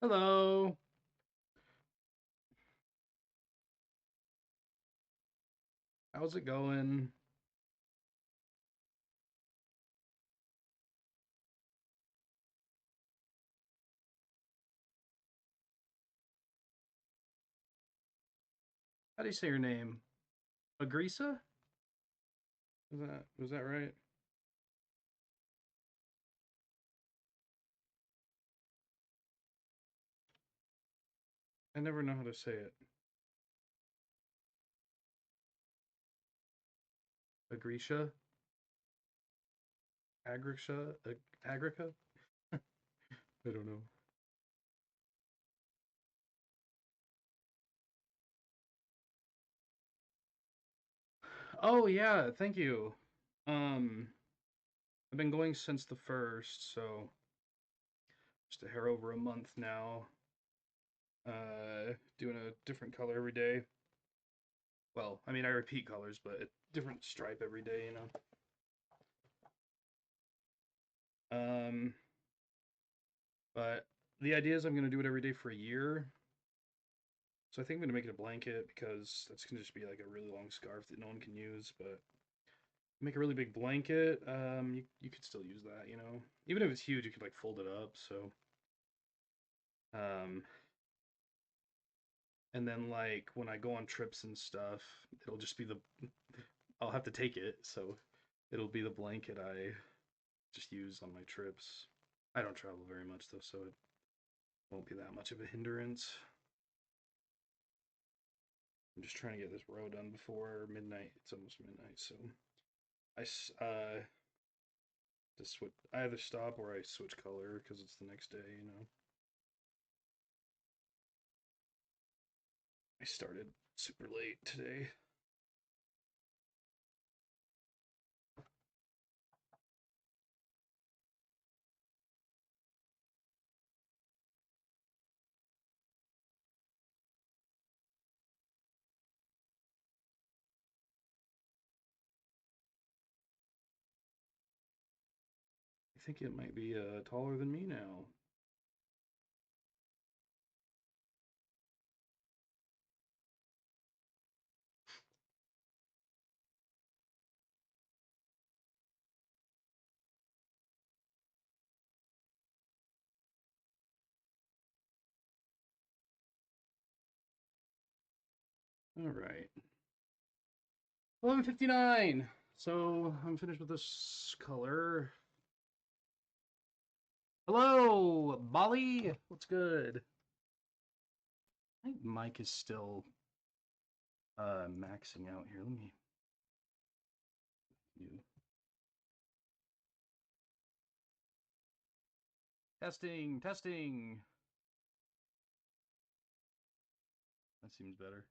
Hello. How's it going? How do you say your name? Agrisa? Was that right? I never know how to say it. Agrisha? Agrica? Agrica? I don't know. Oh yeah, thank you. Um, I've been going since the first, so just a hair over a month now. Doing a different color every day. Well, I mean I repeat colors, but a different stripe every day, you know. Um, but the idea is I'm gonna do it every day for a year. So I think I'm gonna make it a blanket because that's gonna just be like a really long scarf that no one can use. But make a really big blanket. You could still use that, you know. Even if it's huge, you could like fold it up. So, um, and then like when I go on trips and stuff, it'll just be the I'll have to take it, so it'll be the blanket I just use on my trips. I don't travel very much though, so it won't be that much of a hindrance. I'm just trying to get this row done before midnight. It's almost midnight, so I just switch. I either stop or I switch color because it's the next day. You know, I started super late today. I think it might be taller than me now. All right, 11:59. So I'm finished with this color. Hello, Bali. What's good? My mic is still maxing out here. Let me do testing, testing. That seems better.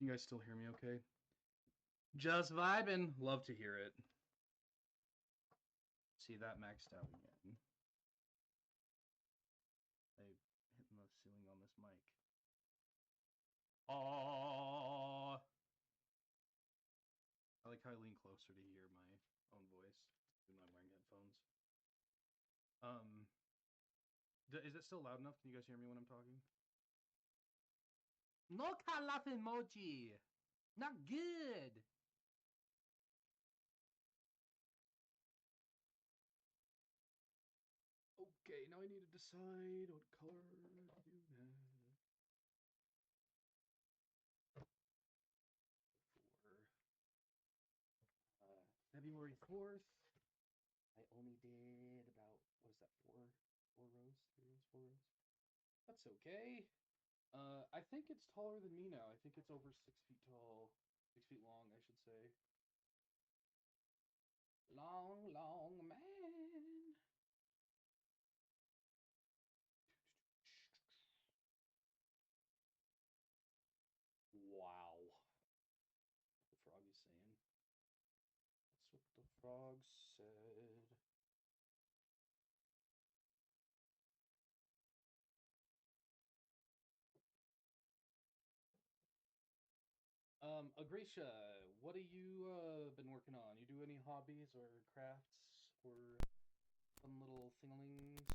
You guys still hear me okay? Just vibing. Love to hear it. See that maxed out again. I hit the ceiling on this mic. Oh, I like how I lean closer to hear my own voice when I'm wearing headphones. Um, is it still loud enough? Can you guys hear me when I'm talking? No laugh emoji. Not good. Okay, now I need to decide what color to do for February 4th. I only did about, what is that, four rows, 3 rows, 4 rows? That's okay. I think it's taller than me now. I think it's over 6 feet tall, 6 feet long, I should say. Long, long man. Wow. What the frog is saying. That's what the frog said. Agrisha, what have you been working on? You do any hobbies or crafts or fun little thinglings?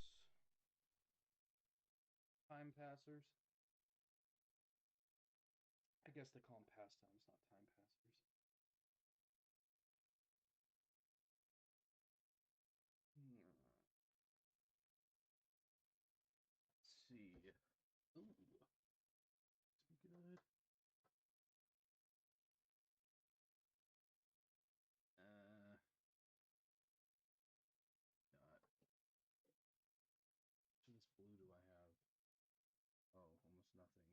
time passers. I guess they call them pastimes, not time passers. Let's see. Ooh, this be good. Uh, not. How much blue do I have? Oh, almost nothing.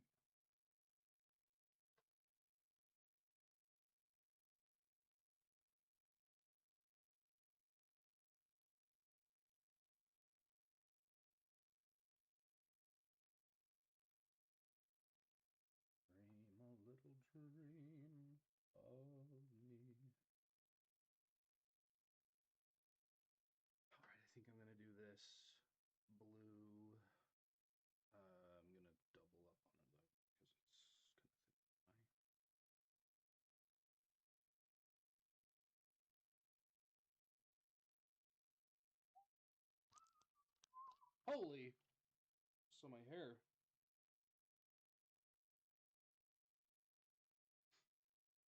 Dream a little dream of me. All right, I think I'm gonna do this blue. I'm gonna double up on it though because it's kind of thin. Holy! So my hair.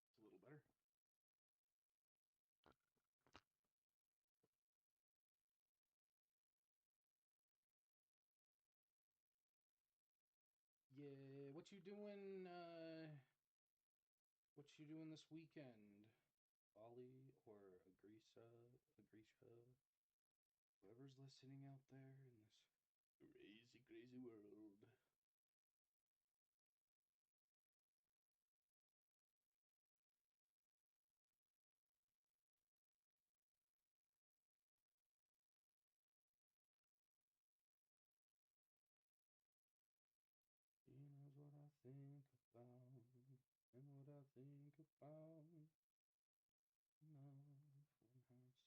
It's a little better. Yeah, what you doing? What you doing this weekend? Bali or Agrisha, whoever's listening out there in this crazy, crazy world. She knows what I think about and what I think about. No, Funhouse.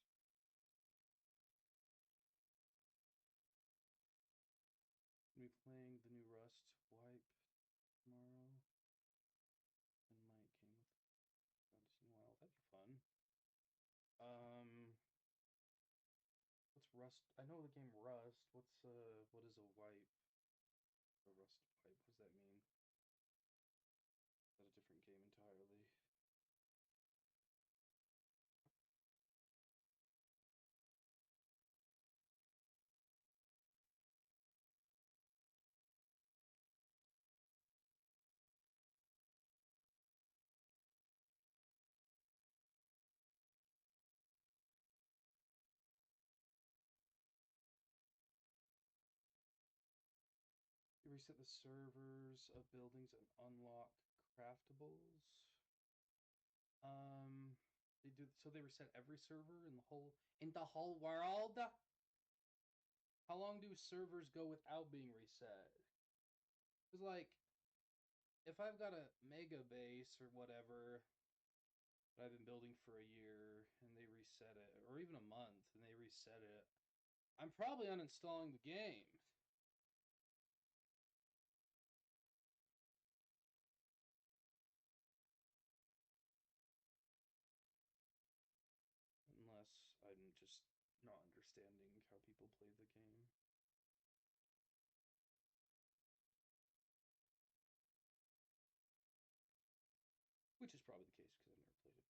Gonna be playing the new Rust wipe tomorrow. And Mike came with Madison Wild. That'd be fun. Um, what's Rust? I know the game Rust. What is a wipe? A Rust wipe. What does that mean? Is that a different game entirely? You reset the servers of buildings and unlock craftables. Um, they do so they reset every server in the whole world. How long do servers go without being reset? Because like if I've got a mega base or whatever that I've been building for a year and they reset it, or even a month and they reset it, I'm probably uninstalling the game. Unless I'm just not understanding how people play the game. Which is probably the case because I've never played it.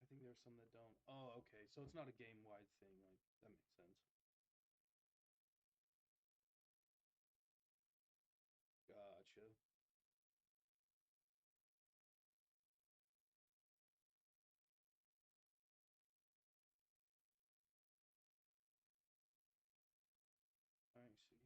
I think there's some that don't. Oh, okay. So it's not a game wide thing. Like that makes sense. Gotcha. I see.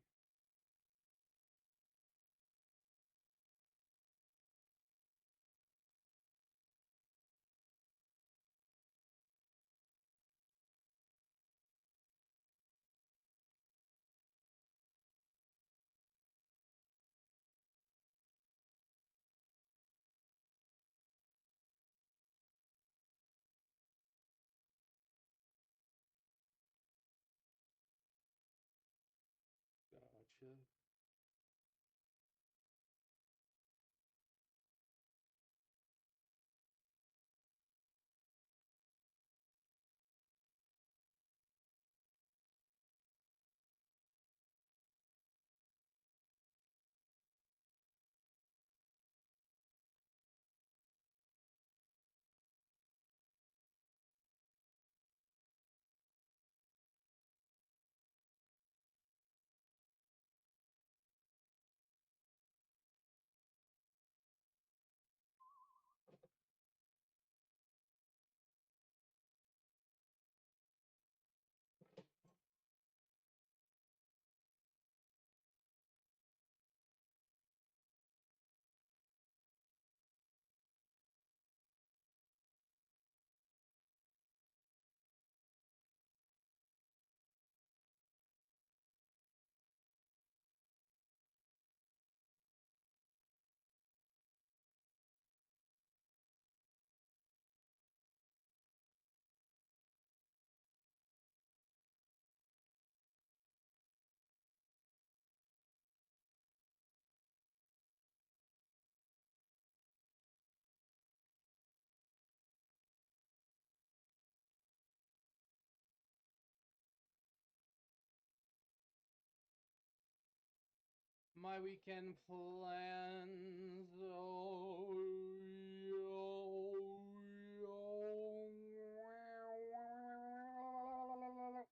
my weekend plans. Oh,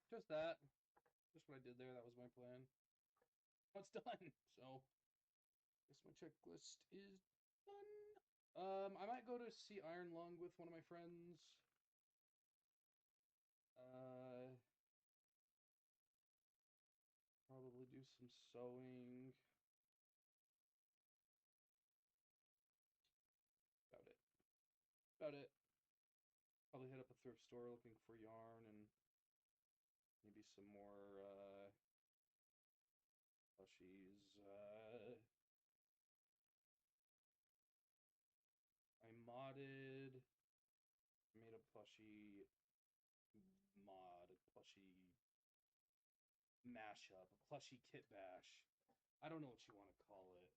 just that. Just what I did there. That was my plan. Oh, it's done. So, I guess my checklist is done. I might go to see Iron Lung with one of my friends. Uh, Probably do some sewing. About it. About it. Probably hit up a thrift store looking for yarn and maybe some more plushies. I modded, made a plushie mod, a plushie mashup, a plushie kit bash. I don't know what you want to call it.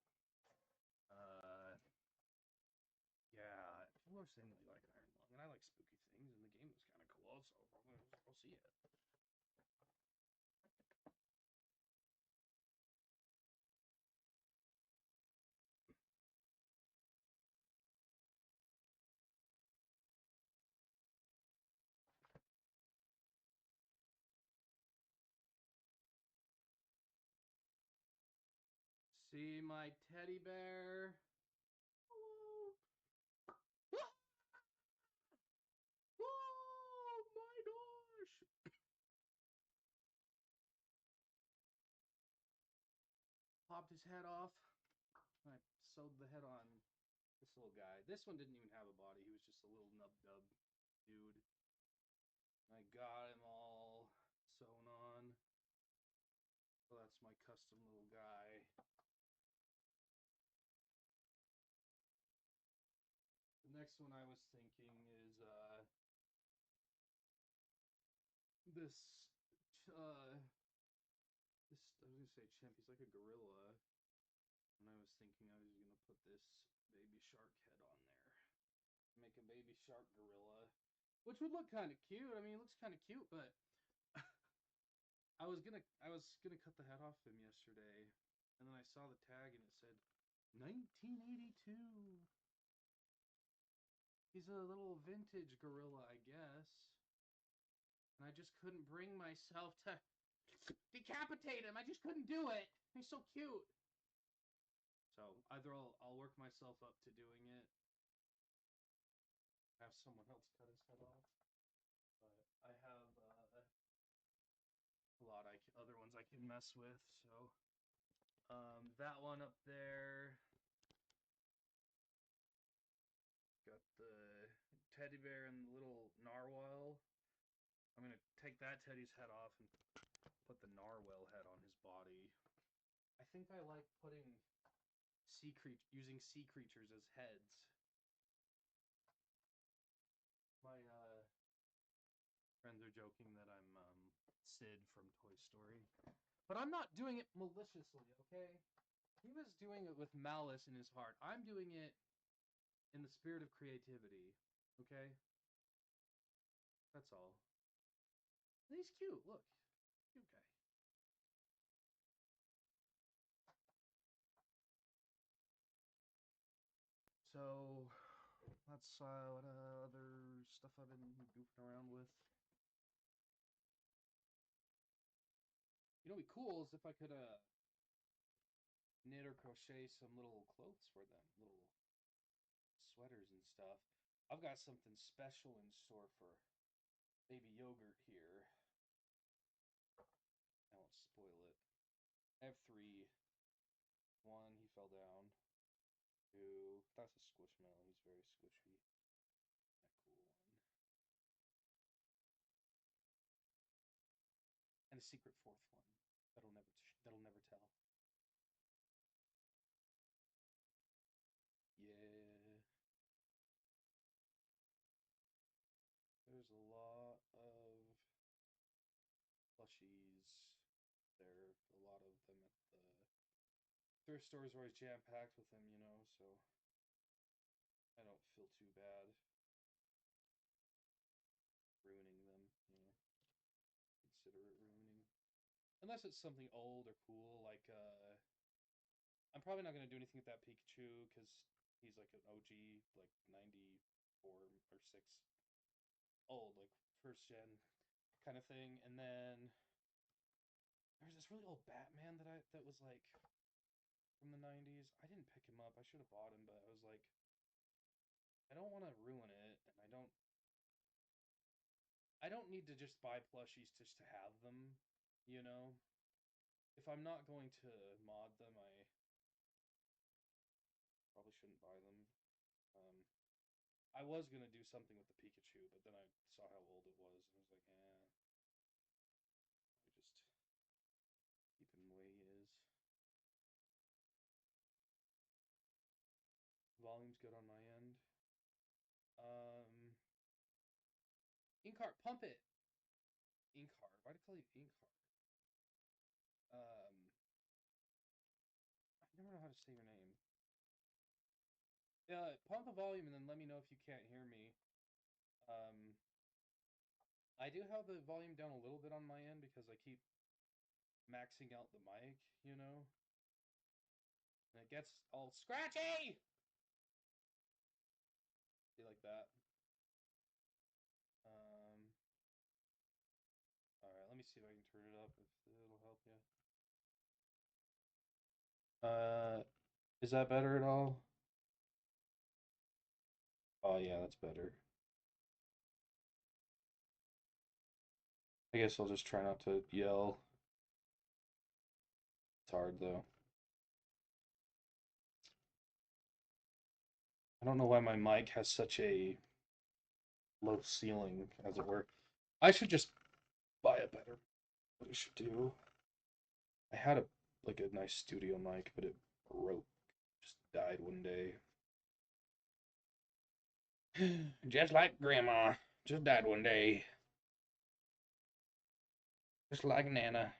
Yeah, people are saying they like Iron Lung, and I like spooky things, and the game was kind of cool, so I'll see it. See my teddy bear. Hello. Oh my gosh! Popped his head off. I sewed the head on this little guy. This one didn't even have a body. He was just a little nub dub dude. I got him all sewn on. So that's my custom little guy. The next one I was thinking is this this I was gonna say chimp. He's like a gorilla, and I was thinking I was gonna put this baby shark head on there. Make a baby shark gorilla, which would look kind of cute. I mean, it looks kind of cute, but I was gonna cut the head off him yesterday, and then I saw the tag and it said 1982. He's a little vintage gorilla, I guess. And I just couldn't bring myself to decapitate him. I just couldn't do it. He's so cute. So either I'll work myself up to doing it, have someone else cut his head off, but I have a lot other ones I can mess with. So that one up there. Got the teddy bear and the little narwhal. I'm gonna take that teddy's head off and put the narwhal head on his body. I think I like putting using sea creatures as heads. My friends are joking that I'm Sid from Toy Story, but I'm not doing it maliciously. Okay, he was doing it with malice in his heart. I'm doing it in the spirit of creativity. Okay, that's all. And he's cute. Look, cute guy. So that's what other stuff I've been goofing around with. You know, what'd be cool is if I could knit or crochet some little clothes for them, little sweaters and stuff. I've got something special in store for baby yogurt here. I won't spoil it. I have three. One, he fell down. Two, that's a squishmallow. He's very squishy. A cool one. And a secret fourth one that'll never tell. Yeah. There's a lot of plushies. There, a lot of them at the thrift stores are always jam packed with them, so I don't feel too bad ruining them. Consider it ruining. Unless it's something old or cool, like I'm probably not gonna do anything with that Pikachu because he's like an OG, like 94 or 6 old, like first gen kind of thing. And then there's this really old Batman that was like from the 90s. I didn't pick him up. I should have bought him, but I was like, I don't want to ruin it, and I don't need to just buy plushies just to have them, you know? If I'm not going to mod them, I probably shouldn't buy them. Um, I was gonna do something with the Pikachu, but then I saw how old it was, and I was like, we just keep him the way he is. Volume's good on my end. Um, Inkheart, pump it! Inkheart. Why'd I call you Inkheart? I never know how to say your name. Pump the volume and then let me know if you can't hear me. Um, I do have the volume down a little bit on my end because I keep maxing out the mic, you know? And it gets all scratchy! Be like that. Um, Alright, let me see if I can turn it up if it'll help you. Is that better at all? Oh yeah, that's better. I guess I'll just try not to yell. It's hard though. I don't know why my mic has such a low ceiling, as it were. I should just buy a better. What I should do. I had a nice studio mic, but it broke. Just died one day. Just like Grandma. Just died one day. Just like Nana.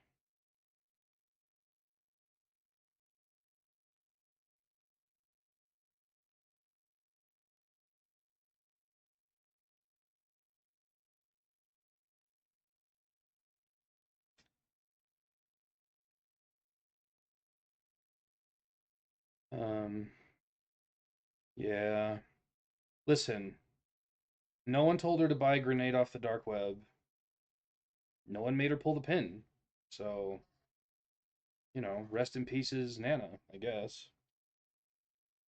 Um, yeah. Listen, no one told her to buy a grenade off the dark web. No one made her pull the pin. So, rest in pieces, Nana, I guess.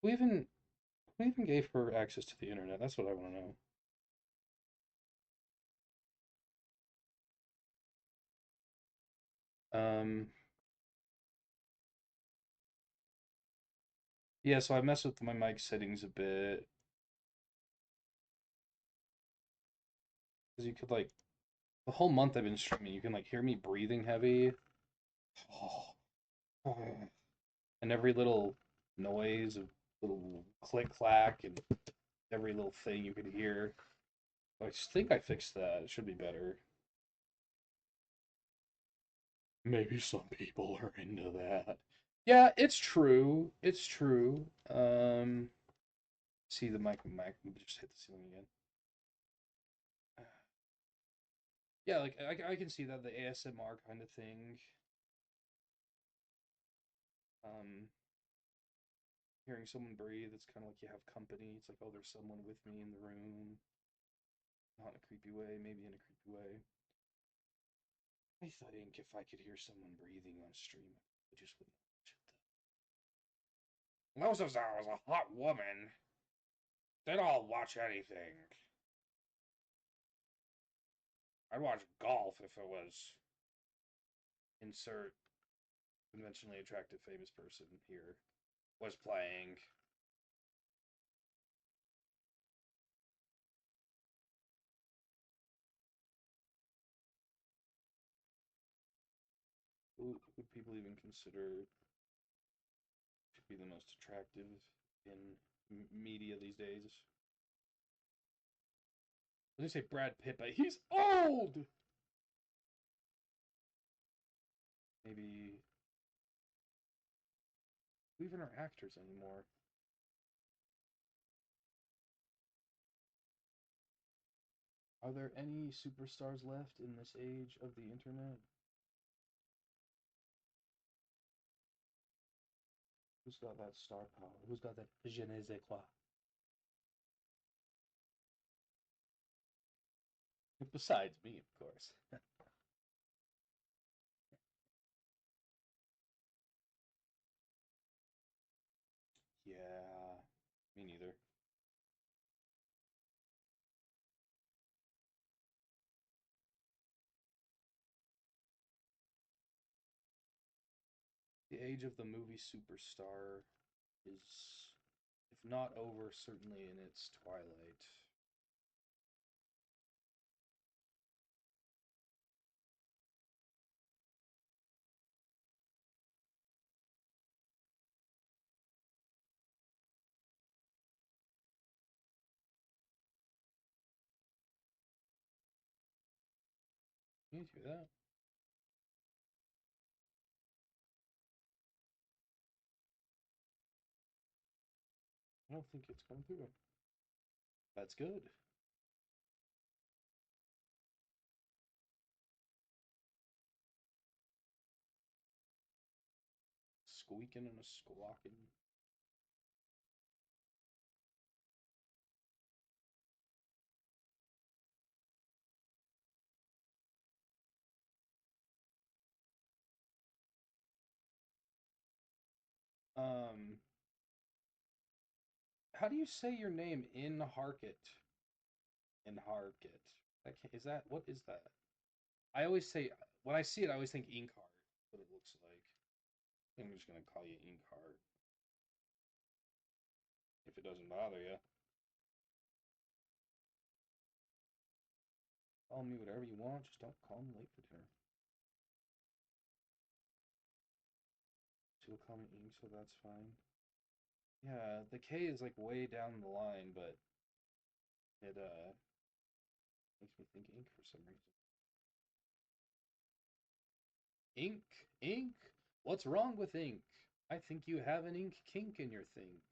Who even who even gave her access to the internet? That's what I want to know. Yeah, so I messed with my mic settings a bit. Because you could the whole month I've been streaming, you can hear me breathing heavy. And every little noise, a little click clack, and every little thing you could hear. I think I fixed that. It should be better. Maybe some people are into that. Yeah, it's true. It's true. See the mic just hit the ceiling again. Yeah, I can see that the ASMR kind of thing. Um, Hearing someone breathe, it's kind of like you have company. It's like, oh, there's someone with me in the room. Not in a creepy way, maybe in a creepy way. I think if I could hear someone breathing on stream, I just wouldn't watch it. Most of that was a hot woman. They'd all watch anything. I'd watch golf if it was insert conventionally attractive famous person here was playing. Who would people even consider to be the most attractive in media these days? I was gonna say Brad Pitt, but he's old. Maybe who even are actors anymore? Are there any superstars left in this age of the internet? Who's got that star power? Who's got that je ne sais quoi? Besides me, of course. Yeah, me neither. The age of the movie superstar is, if not over, certainly in its twilight. Can you do that? I don't think it's going through. That's good. Squeaking and a squawking. Um, how do you say your name in Harkett? In Harkett. Is that what is that? I always say when I see it, I always think Inkheart. What it looks like. I'm just gonna call you Inkheart if it doesn't bother you. Call me whatever you want. Just don't call me late for dinner. She'll call me Ink, so that's fine. Yeah, the K is like way down the line, but it makes me think Ink for some reason. Ink, Ink. What's wrong with Ink? I think you have an ink kink in your think.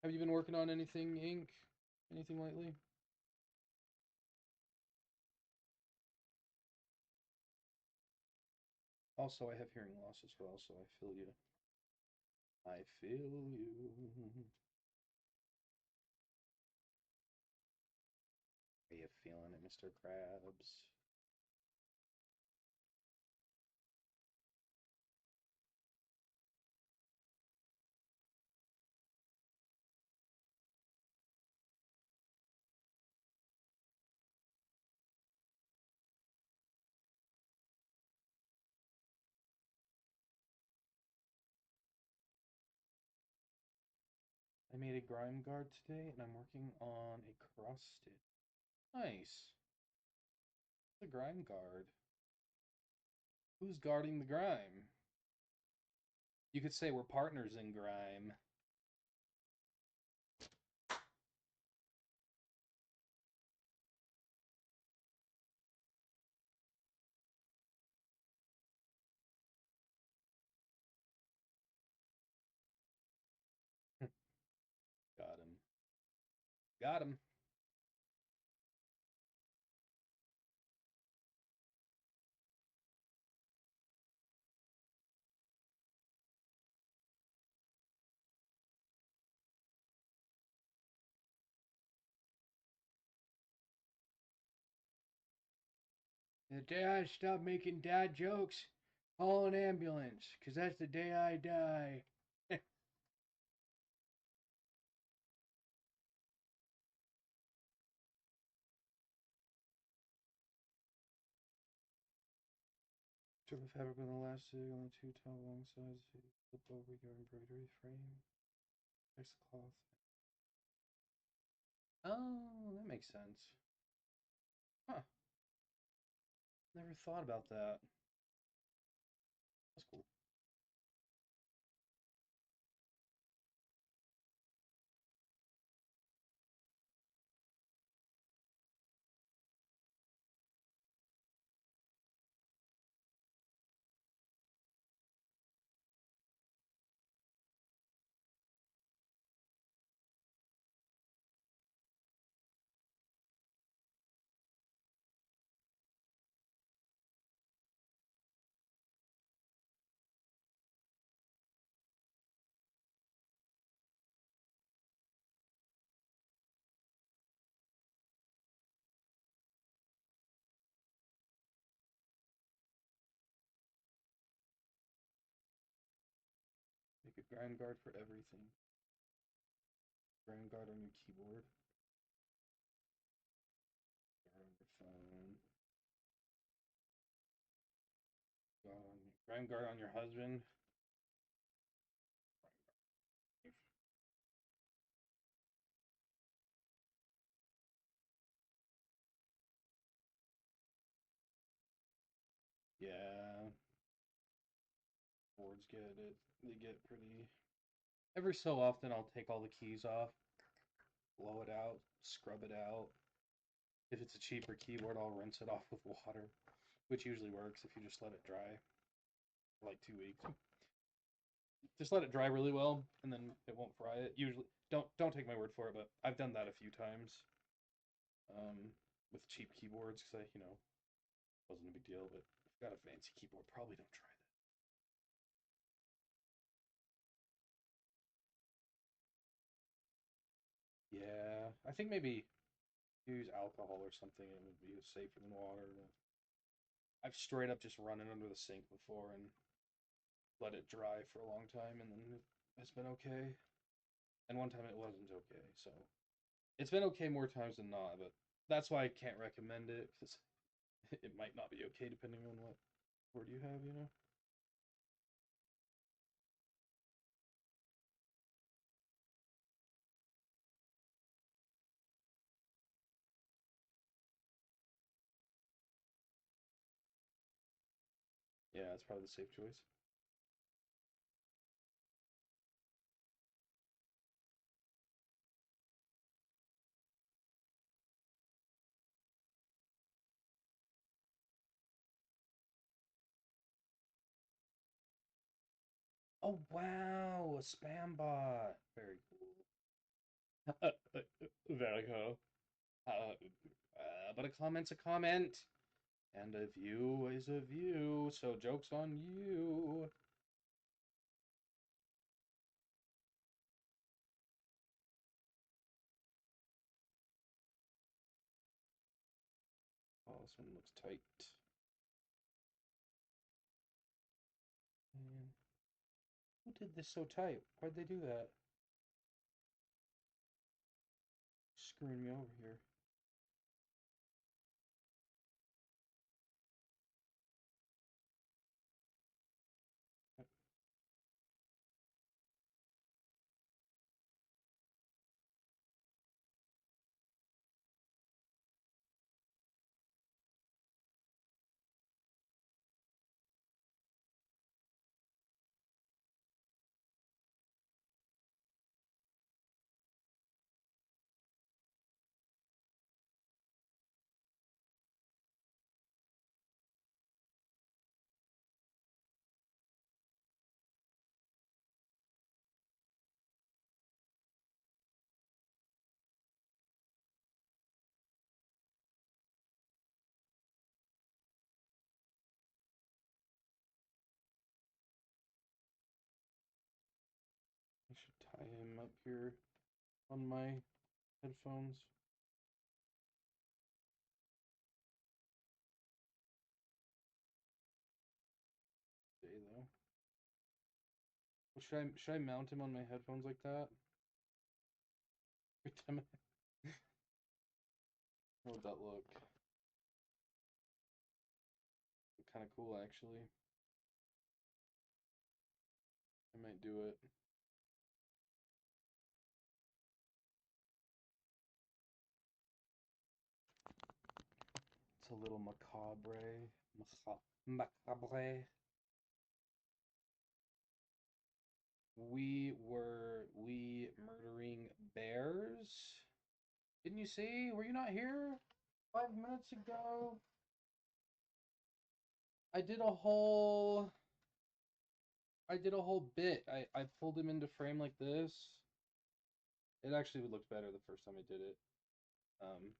Have you been working on anything, Ink? Anything lately? Also, I have hearing loss as well, so I feel you. I feel you. Are you feeling it, Mr. Krabs? I made a grime guard today, and I'm working on a cross stitch. Nice. The grime guard. Who's guarding the grime? You could say we're partners in grime. Got him. Got him. The day I stop making dad jokes, call an ambulance, because that's the day I die. Strip of fabric with elastic on the two top long sides. Flip over your embroidery frame. Fix the cloth. Oh, that makes sense. Huh. Never thought about that. That's cool. grind guard for everything. Grind guard on your keyboard. Guard on your phone. Grind guard on your husband. Yeah, boards get it. They get pretty. Every so often, I'll take all the keys off, blow it out, scrub it out. If it's a cheaper keyboard, I'll rinse it off with water, which usually works if you just let it dry for like 2 weeks. Just let it dry really well, and then it won't fry it. Usually, don't take my word for it, but I've done that a few times um, with cheap keyboards because wasn't a big deal. But if you've got a fancy keyboard, probably don't try that. Yeah, I think maybe use alcohol or something. It would be safer than water. But I've straight up just run it under the sink before and let it dry for a long time, and then it's been okay. And one time it wasn't okay, so it's been okay more times than not. But that's why I can't recommend it because it might not be okay depending on what word you have. Yeah, it's probably the safe choice. Oh wow, a spam bot. Very cool. Very cool. But a comment's a comment, and a view is a view. So joke's on you. Oh, this one looks tight. Man, who did this so tight? Why'd they do that? Screwing me over here. I should tie him up here on my headphones. Okay, though. Well, should I mount him on my headphones like that? How would that look? Kind of cool, actually. I might do it. It's a little macabre. Macabre. We murdering bears? Didn't you see? Were you not here 5 minutes ago? I did a whole I did a whole bit. I pulled him into frame like this. It actually looked better the first time I did it. Um,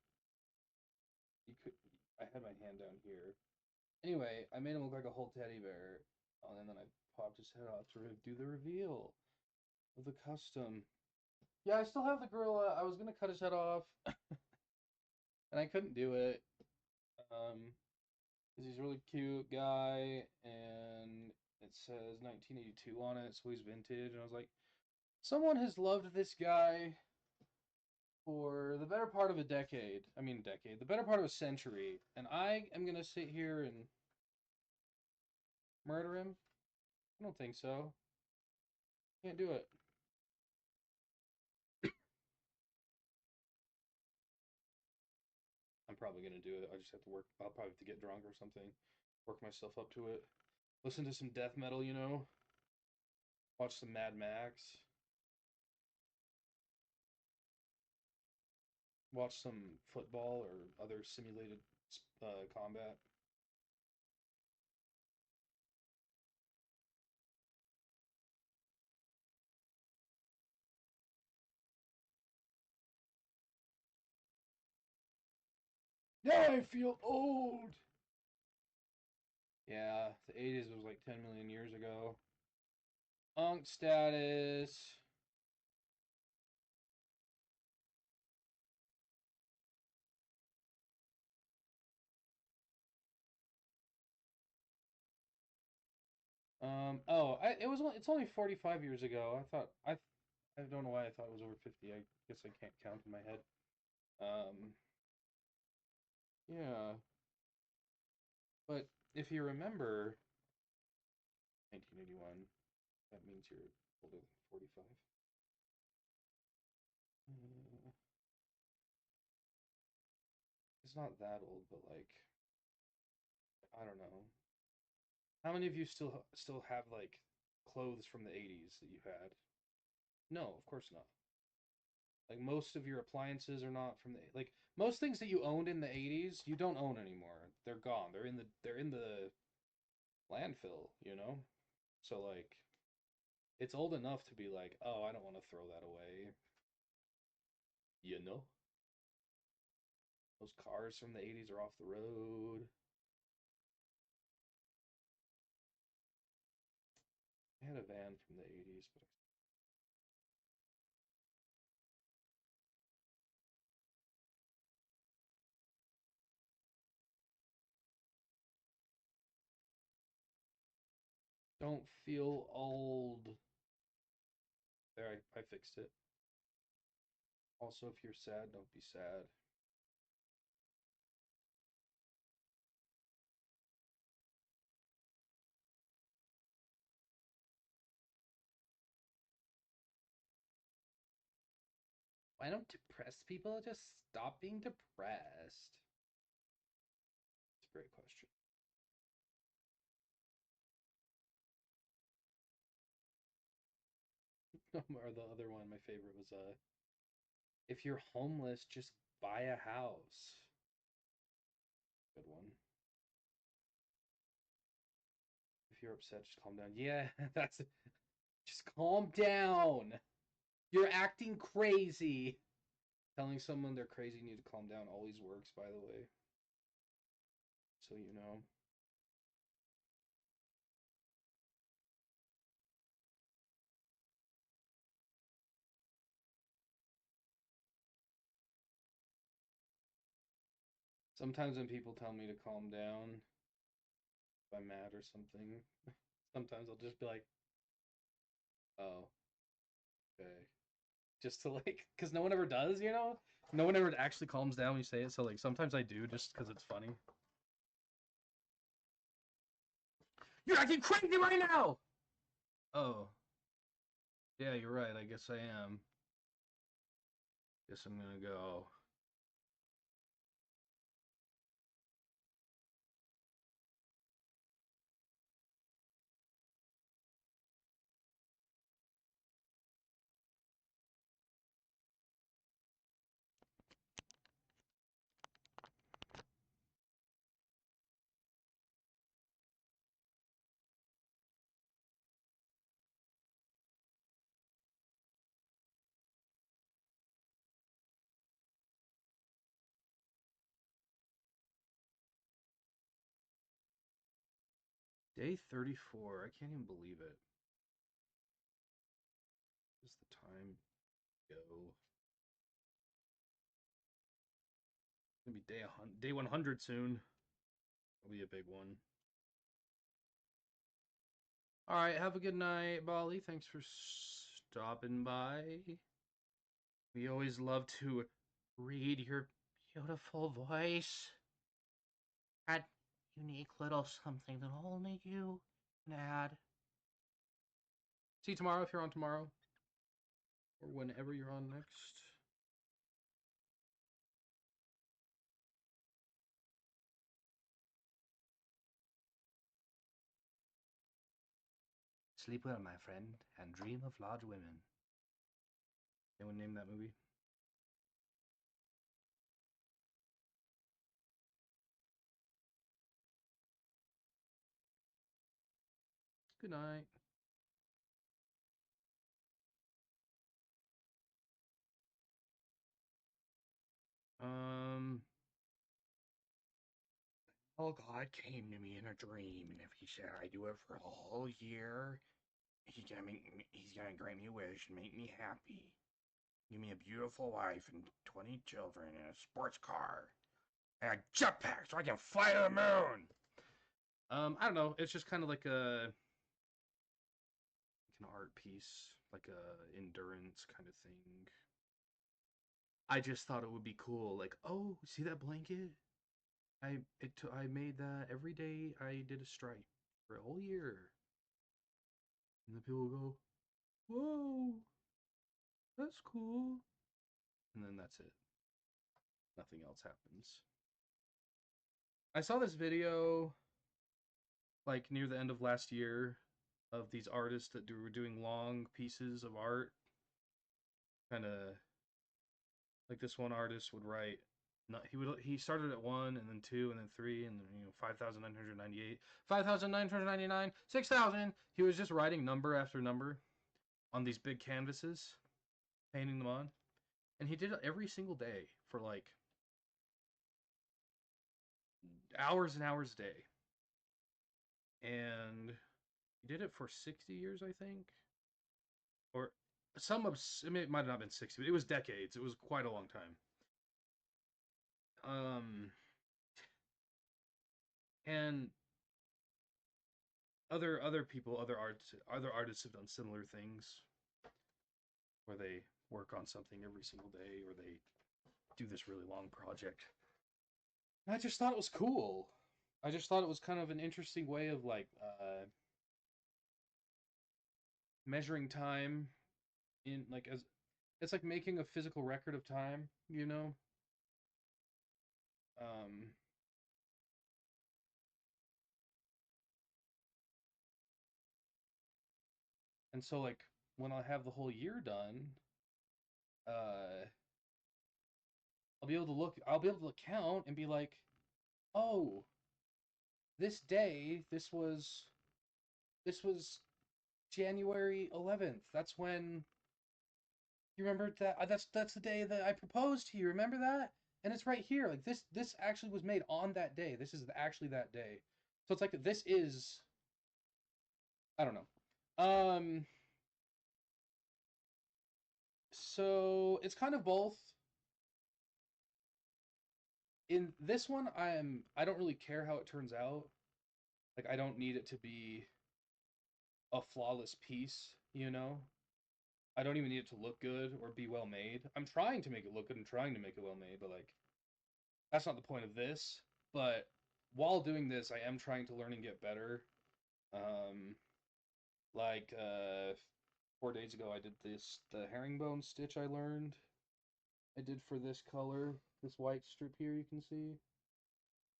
you could I had my hand down here. Anyway, I made him look like a whole teddy bear, and then I popped his head off to do the reveal of the custom. Yeah, I still have the gorilla. I was gonna cut his head off, and I couldn't do it. Because he's a really cute guy, and It says 1982 on it, so he's vintage. And I was like, someone has loved this guy for the better part of a decade. I mean, decade, the better part of a century. And I am going to sit here and murder him? I don't think so. Can't do it. I'm probably going to do it. I just have to work. I'll probably have to get drunk or something. Work myself up to it. Listen to some death metal, you know? Watch some Mad Max. Watch some football or other simulated combat. Now I feel old. Yeah, the 80s was like 10 million years ago. Unk status. It's only 45 years ago. I don't know why I thought it was over 50. I guess I can't count in my head. Um, yeah, but if you remember 1981, that means you're older than 45. Uh, it's not that old, but like I don't know. How many of you still have like clothes from the 80s that you had? No, of course not. Like most of your appliances are not from the like most things that you owned in the 80s, you don't own anymore. They're gone. They're in the landfill, you know? So like it's old enough to be like, "Oh, I don't want to throw that away." You know? Those cars from the 80s are off the road. I had a van from the 80s, but don't feel old. There, I fixed it. Also, if you're sad, don't be sad. Why don't depressed people just stop being depressed? It's a great question. Or the other one, my favorite was if you're homeless, just buy a house. Good one. If you're upset, just calm down. Yeah, that's it. Just calm down. You're acting crazy. Telling someone they're crazy need to calm down always works, by the way. So you know. Sometimes when people tell me to calm down, if I'm mad or something, sometimes I'll just be like, oh, okay. Just to like, because no one ever does, you know? No one ever actually calms down when you say it. So like sometimes I do just because it's funny. You're acting crazy right now! Oh, yeah, you're right. I guess I am. Guess I'm gonna go. Day 34. I can't even believe it. Is the time go? It's gonna be day 100 soon. It'll be a big one. All right, have a good night, Bali. Thanks for stopping by. We always love to read your beautiful voice. That unique little something that only you can add. See you tomorrow if you're on tomorrow, or whenever you're on next. Sleep well, my friend, and dream of large women. Anyone name that movie? Good night. Um. Oh, God came to me in a dream, and if he said I do it for a whole year, he's gonna grant me a wish and make me happy. Give me a beautiful wife and 20 children and a sports car and a jetpack so I can fly to the moon. I don't know. It's just kind of like an art piece, like a endurance kind of thing. I just thought it would be cool. Like, oh, see that blanket? I made that every day. I did a stripe for a whole year, and the people go, "Whoa, that's cool," and then that's it. Nothing else happens. I saw this video like near the end of last year of these artists that were doing long pieces of art. Kind of like this one artist would write. Not, he started at one and then two and then three and then 5,998, 5,999, 6,000. He was just writing number after number on these big canvases, painting them on, and he did it every single day for like hours and hours a day, and he did it for 60 years, I think, or some of it might have not been 60, but it was decades. It was quite a long time. Um, and other people, other artists have done similar things where they work on something every single day, or they do this really long project. And I just thought it was cool. I just thought it was kind of an interesting way of like measuring time in like as it's like making a physical record of time, you know. Um, and so like when I have the whole year done, uh, I'll be able to count and be like, oh, this day, this was January 11th. That's when you remember that. That's the day that I proposed to you. Remember that? And it's right here. Like this actually was made on that day. This is actually that day. So it's like this is I don't know. So it's kind of both. In this one, I don't really care how it turns out. Like I don't need it to be a flawless piece, you know? I don't even need it to look good or be well made. I'm trying to make it look good and trying to make it well made, but like that's not the point of this. But while doing this, I am trying to learn and get better. Um, like 4 days ago, I did the herringbone stitch I learned. I did for this color, this white strip here. You can see.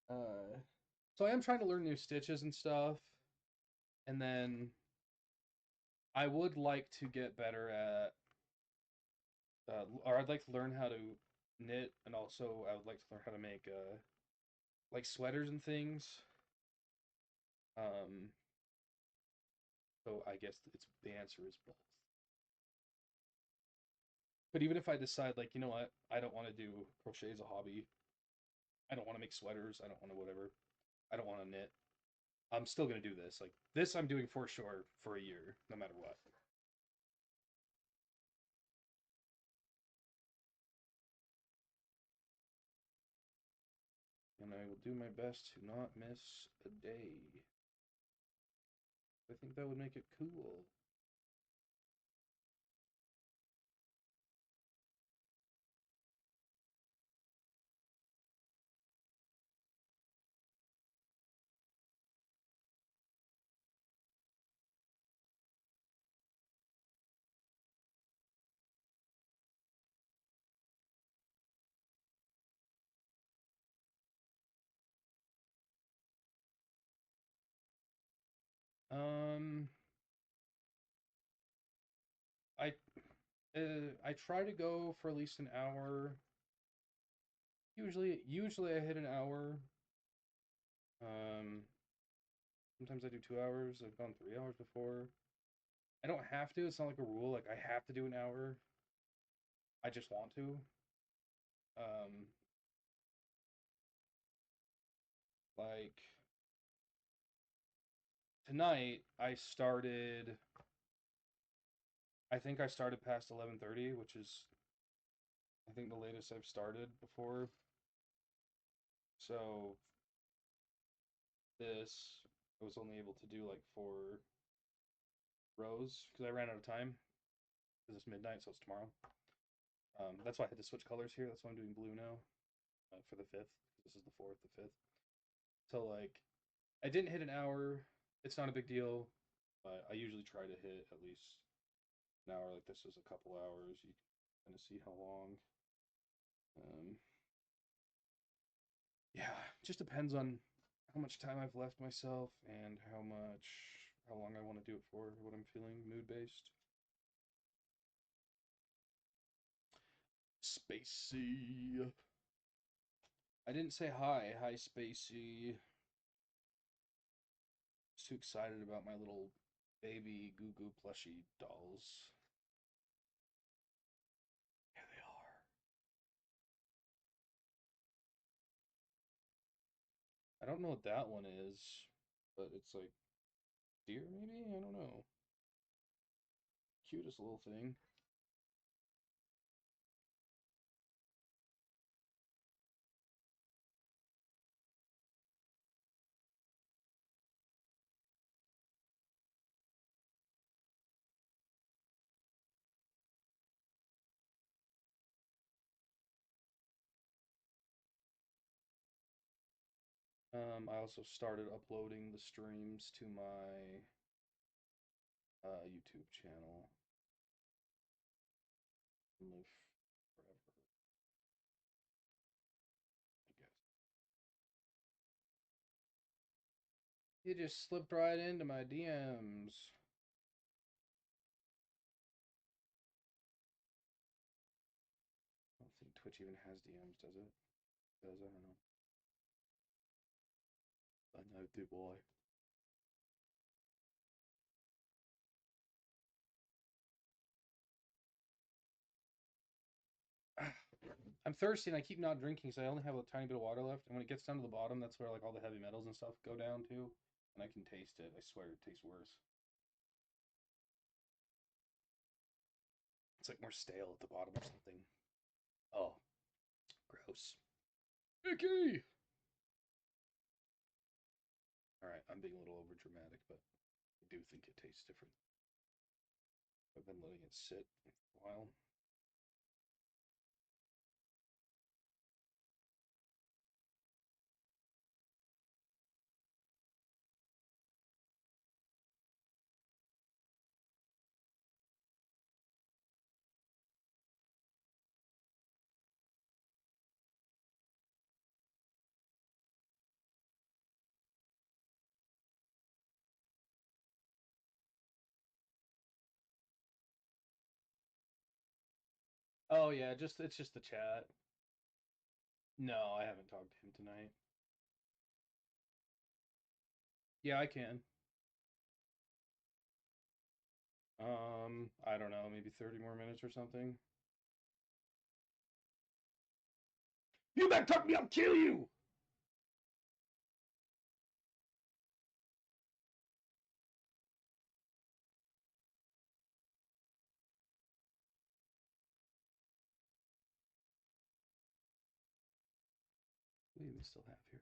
Uh, so I am trying to learn new stitches and stuff, and then I would like to get better at, or I'd like to learn how to knit, and also I would like to learn how to make like sweaters and things. Um, so I guess the answer is both. But even if I decide, like, you know what, I don't want to do crochet as a hobby, I don't want to make sweaters, I don't want to whatever, I don't want to knit, I'm still gonna do this. Like this, I'm doing for sure for a year, no matter what. And I will do my best to not miss a day. I think that would make it cool. Um, I I try to go for at least an hour. Usually I hit an hour. Um, Sometimes I do 2 hours. I've gone 3 hours before. I don't have to. It's not like a rule. Like I have to do an hour. I just want to. Um, like tonight, I think I started past 11:30, which is I think the latest I've started before. So this I was only able to do like 4 rows because I ran out of time because it's midnight, so it's tomorrow. That's why I had to switch colors here. That's why I'm doing blue now for the fifth. This is the fourth, the fifth. So like I didn't hit an hour. It's not a big deal, but I usually try to hit at least an hour. Like this is a couple hours. You can kind of see how long. Um, yeah, just depends on how much time I've left myself and how long I want to do it for, what I'm feeling, mood based. Spacey. I didn't say hi. Hi, Spacey. Just too excited about my little baby Goo Goo plushie dolls. Here they are. I don't know what that one is, but it's like deer, maybe? I don't know. Cutest little thing. I also started uploading the streams to my YouTube channel. Live forever, I guess. You just slipped right into my DMs. I don't think Twitch even has DMs, does it? Does I don't know. I know, do boy. I'm thirsty and I keep not drinking, so I only have a tiny bit of water left. And when it gets down to the bottom, that's where like all the heavy metals and stuff go down to, and I can taste it. I swear it tastes worse. It's like more stale at the bottom or something. Oh, gross. Icky. All right, I'm being a little over dramatic, but I do think it tastes different. I've been letting it sit for a while. Oh yeah, just it's just the chat. No, I haven't talked to him tonight. Yeah, I can. I don't know, maybe 30 more minutes or something. You back talk me, I'll kill you! What do we still have here?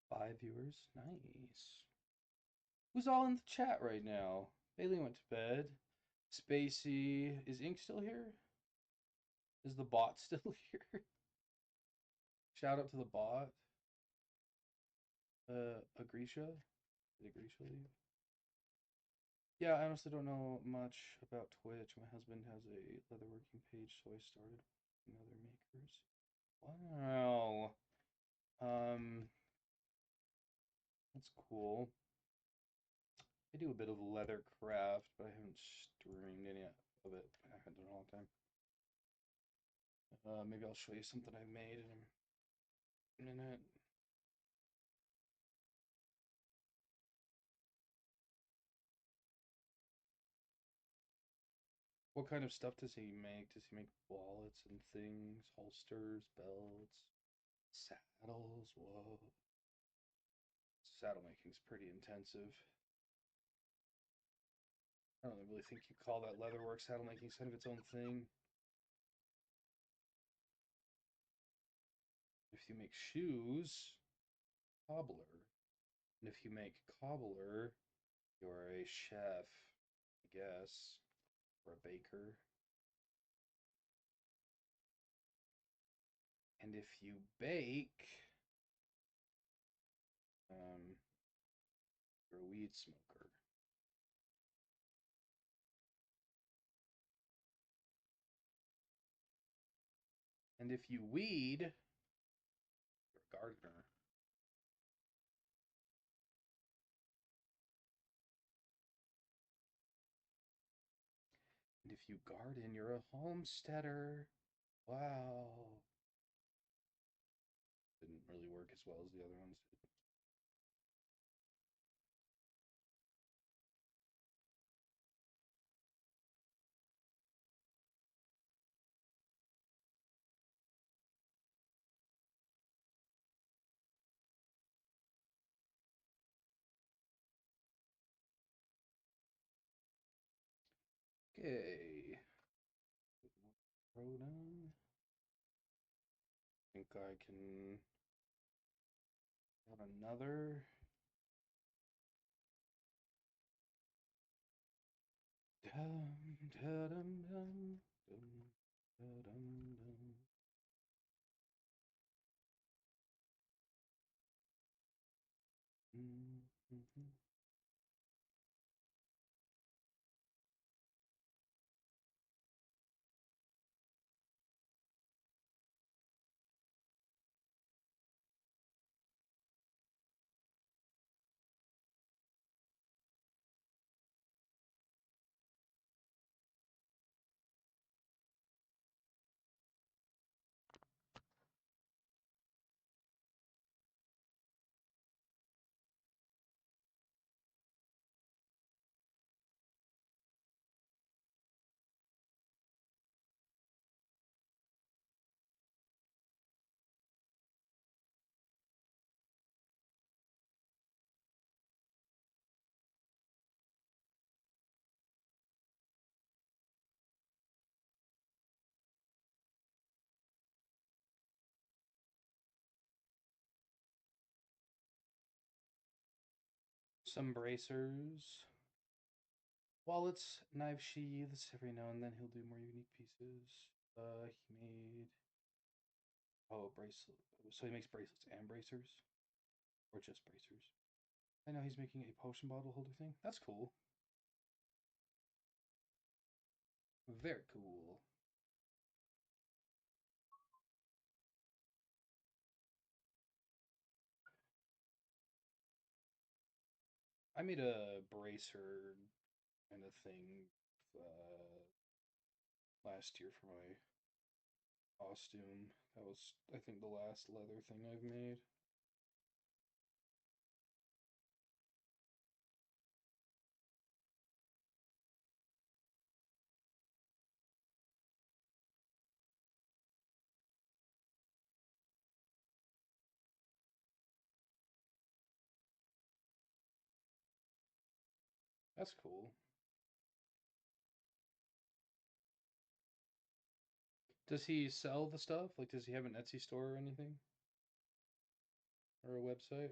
5 viewers? Nice. Who's all in the chat right now? Bailey went to bed. Spacey, is Ink still here? Is the bot still here? Shout out to the bot. Agrisha? Did Agrisha leave? Yeah, I honestly don't know much about Twitch. My husband has a leatherworking page, so I started with other makers. Wow. Um, that's cool. I do a bit of leather craft, but I haven't streamed any of it. I haven't done it in a long time. Maybe I'll show you something I made in a minute. What kind of stuff does he make? Does he make wallets and things, holsters, belts, saddles? Whoa. Saddle making's pretty intensive. I don't really think you call that leatherwork. Saddle making's kind of its own thing. If you make shoes, cobbler. And if you make cobbler, you're a chef, I guess, or a baker. And if you bake, um, you're a weed smoker. And if you weed, you're a gardener. And if you garden, you're a homesteader. Wow. Didn't really work as well as the other ones did. Okay. Throw down. I think I can have another. Dum, da-dum, dum, dum, da-dum, dum. Mm-hmm. Some bracers. Wallets, knife sheaths. Every now and then he'll do more unique pieces. He made bracelet. So he makes bracelets and bracers, or just bracers. I know he's making a potion bottle holder thing. That's cool. Very cool. I made a bracer kind of thing last year for my costume. That was, I think, the last leather thing I've made. That's cool. Does he sell the stuff? Like, does he have an Etsy store or anything? Or a website?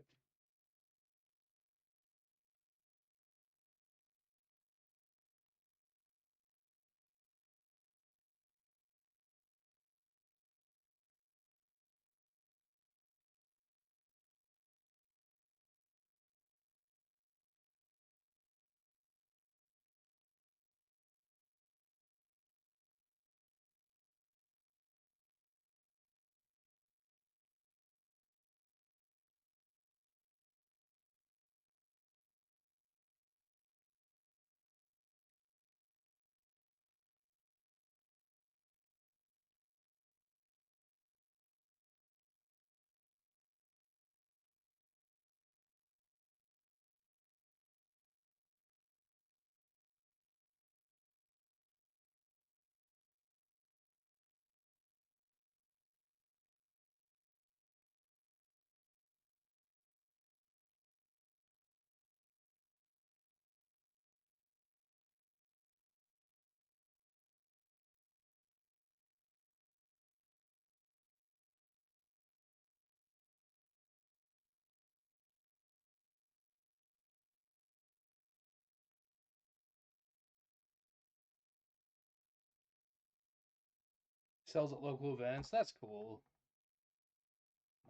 Sells at local events. That's cool.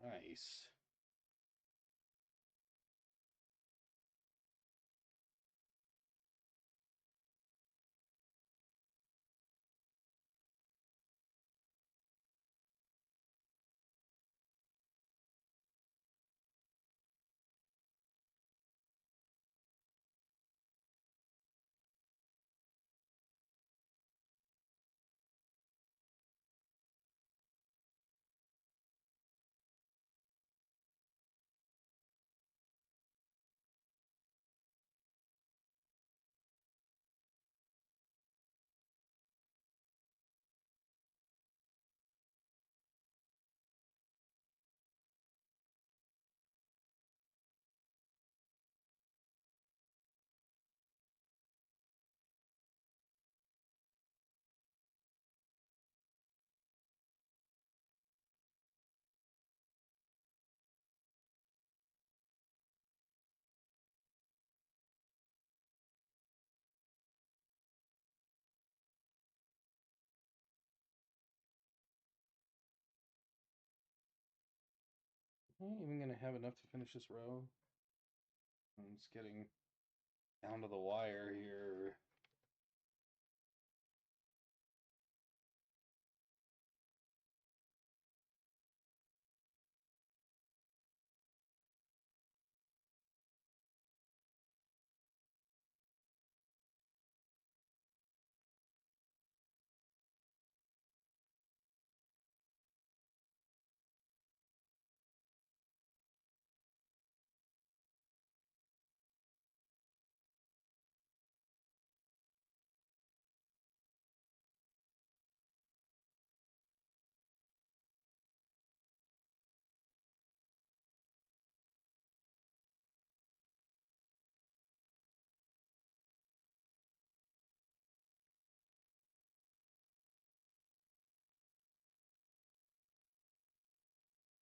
Nice. I ain't even gonna have enough to finish this row. It's getting down to the wire here.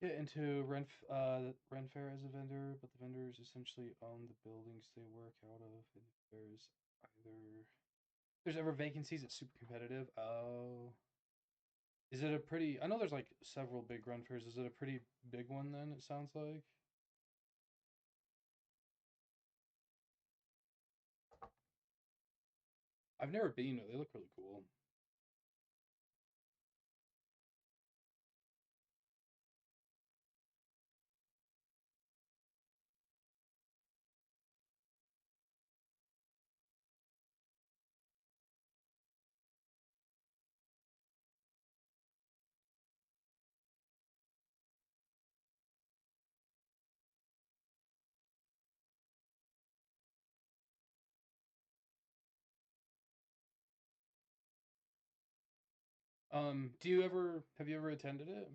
Get into Ren Fair as a vendor, but the vendors essentially own the buildings they work out of. And if there's ever vacancies, it's super competitive. Oh, is it a pretty? I know there's like several big Ren Fairs. Is it a pretty big one then? It sounds like. I've never been. They look really cool. Do you ever have you ever attended it?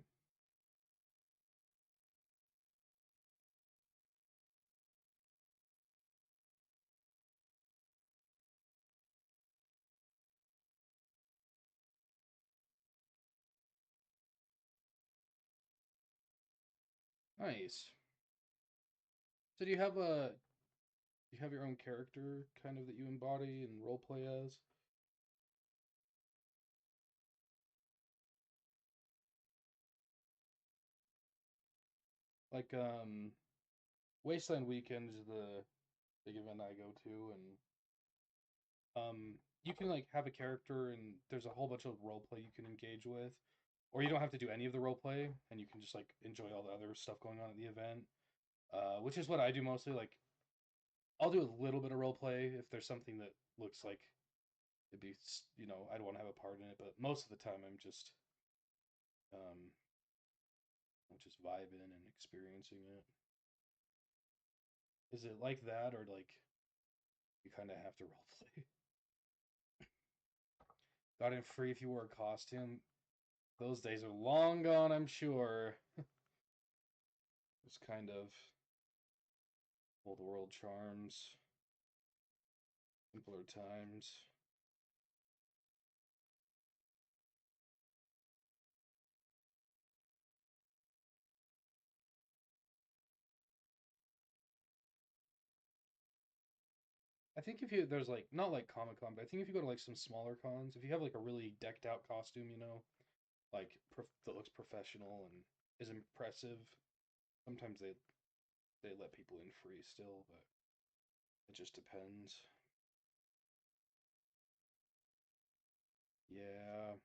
Nice. So do you have your own character kind of that you embody and role play as? Like Wasteland Weekend is the big event I go to, and you can like have a character and there's a whole bunch of role play you can engage with, or you don't have to do any of the role play and you can just like enjoy all the other stuff going on at the event. Which is what I do mostly. Like I'll do a little bit of role play if there's something that looks like it'd be, I'd want to have a part in it, but most of the time um I'm just vibing and experiencing it. Is it like that, or like you kind of have to role play? Got in free if you wore a costume. Those days are long gone, I'm sure. It's kind of old world charms, simpler times. I think if you there's like not like Comic Con, but I think if you go to like some smaller cons, if you have like a really decked out costume, like that looks professional and is impressive. Sometimes they let people in free still, but it just depends. Yeah.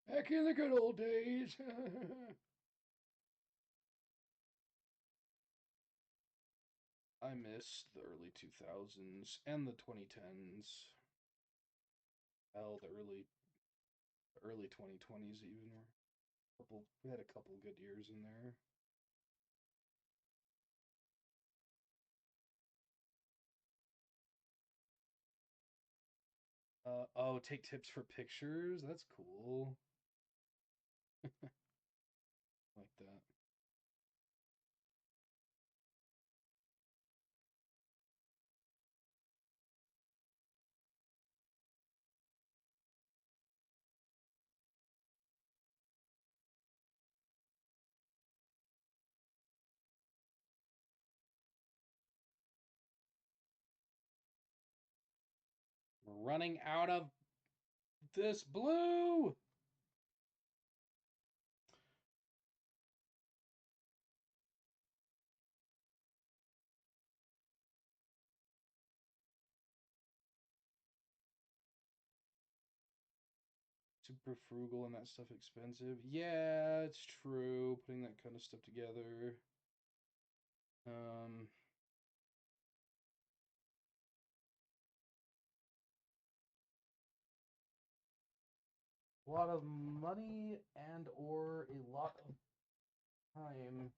Back in the good old days. I miss the early 2000s and the 2010s. Hell, the early 2020s even were we had a couple good years in there. Oh, take tips for pictures. That's cool. Like that. We're running out of this blue. Super frugal and that stuff expensive. Yeah, it's true. Putting that kind of stuff together. Um, a lot of money and or a lot of time.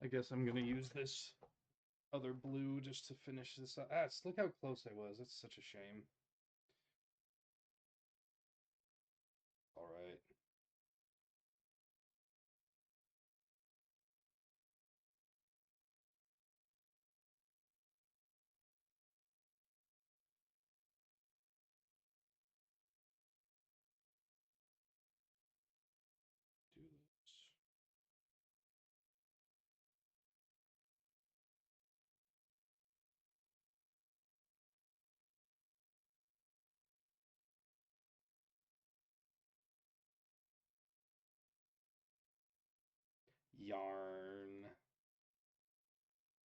I guess I'm gonna use this other blue just to finish this up. Ah, look how close I was. That's such a shame. All right. Do this. Yarn.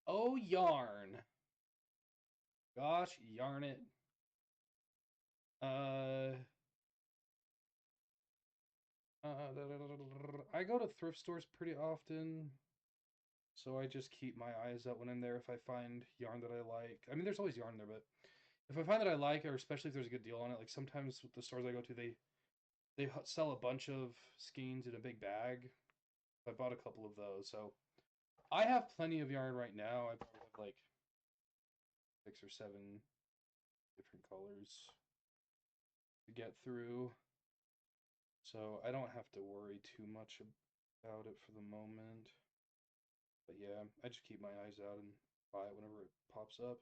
Oh, yarn. Gosh, yarn it. Uh, I go to thrift stores pretty often, so I just keep my eyes out when I'm there if I find yarn that I like. I mean, there's always yarn there, but if I find that I like, or especially if there's a good deal on it, like sometimes with the stores I go to, they sell a bunch of skeins in a big bag. I bought a couple of those, so I have plenty of yarn right now. I probably have like 6 or 7 different colors to get through. So I don't have to worry too much about it for the moment. But yeah, I just keep my eyes out and buy it whenever it pops up.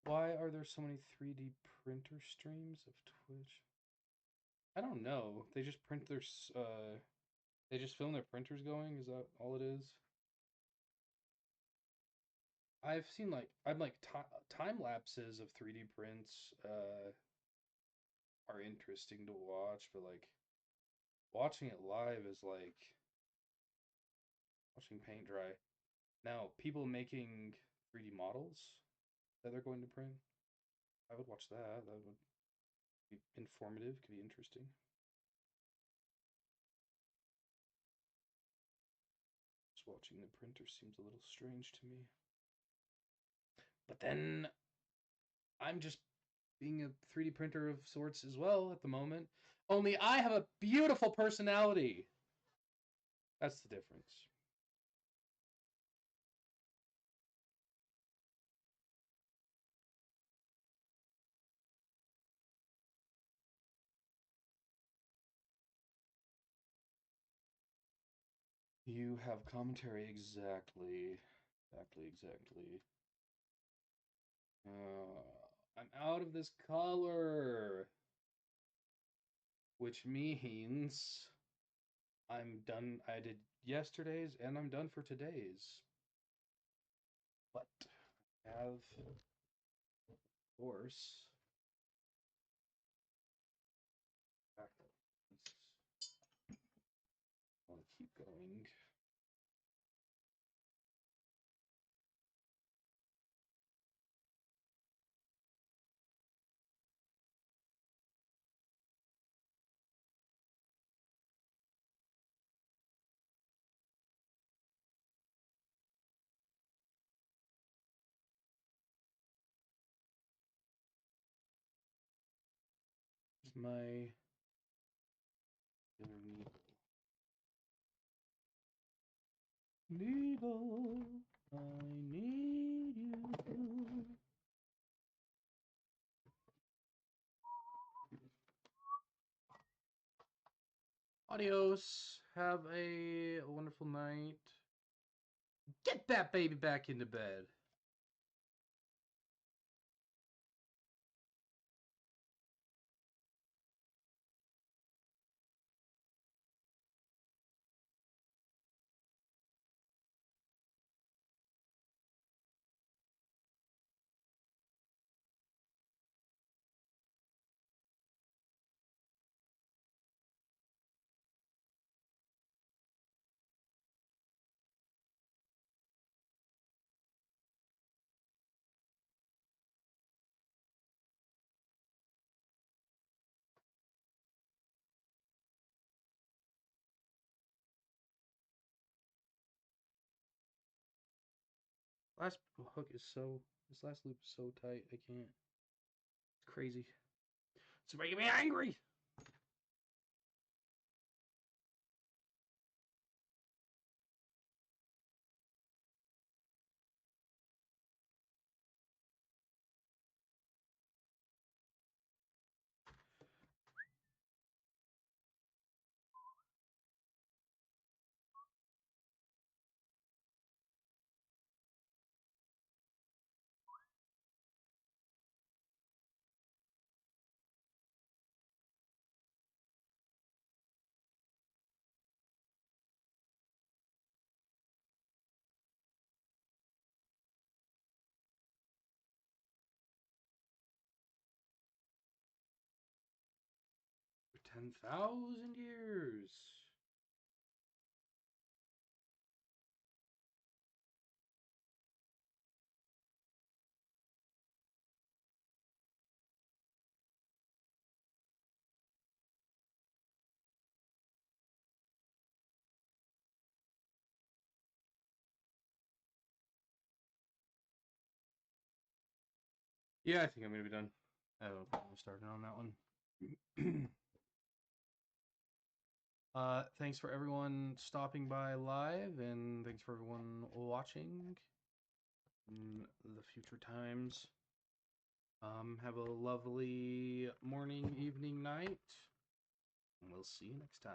Why are there so many 3D printer streams of Twitch? I don't know. They just print their they just film their printers going. Is that all it is? I've seen I'm like time lapses of 3D prints are interesting to watch, but like watching it live is like watching paint dry. Now, people making 3D models that they're going to print, I would watch that. That would be informative, could be interesting. Just watching the printer seems a little strange to me. But then I'm just being a 3D printer of sorts as well at the moment. Only I have a beautiful personality. That's the difference. You have commentary exactly. Exactly. I'm out of this color, which means I'm done. I did yesterday's and I'm done for today's. But I have, of course, backup pieces. I want to keep going. Here's my other needle. Needle, I need you. Adios. Have a wonderful night. Get that baby back into bed. Last hook is so. This last loop is so tight. I can't. It's crazy. It's making me angry. For 10,000 years. Yeah, I think I'm gonna be done. I don't know if I'm starting on that one. Thanks for everyone stopping by live, and thanks for everyone watching in the future times. Have a lovely morning, evening, night, and we'll see you next time.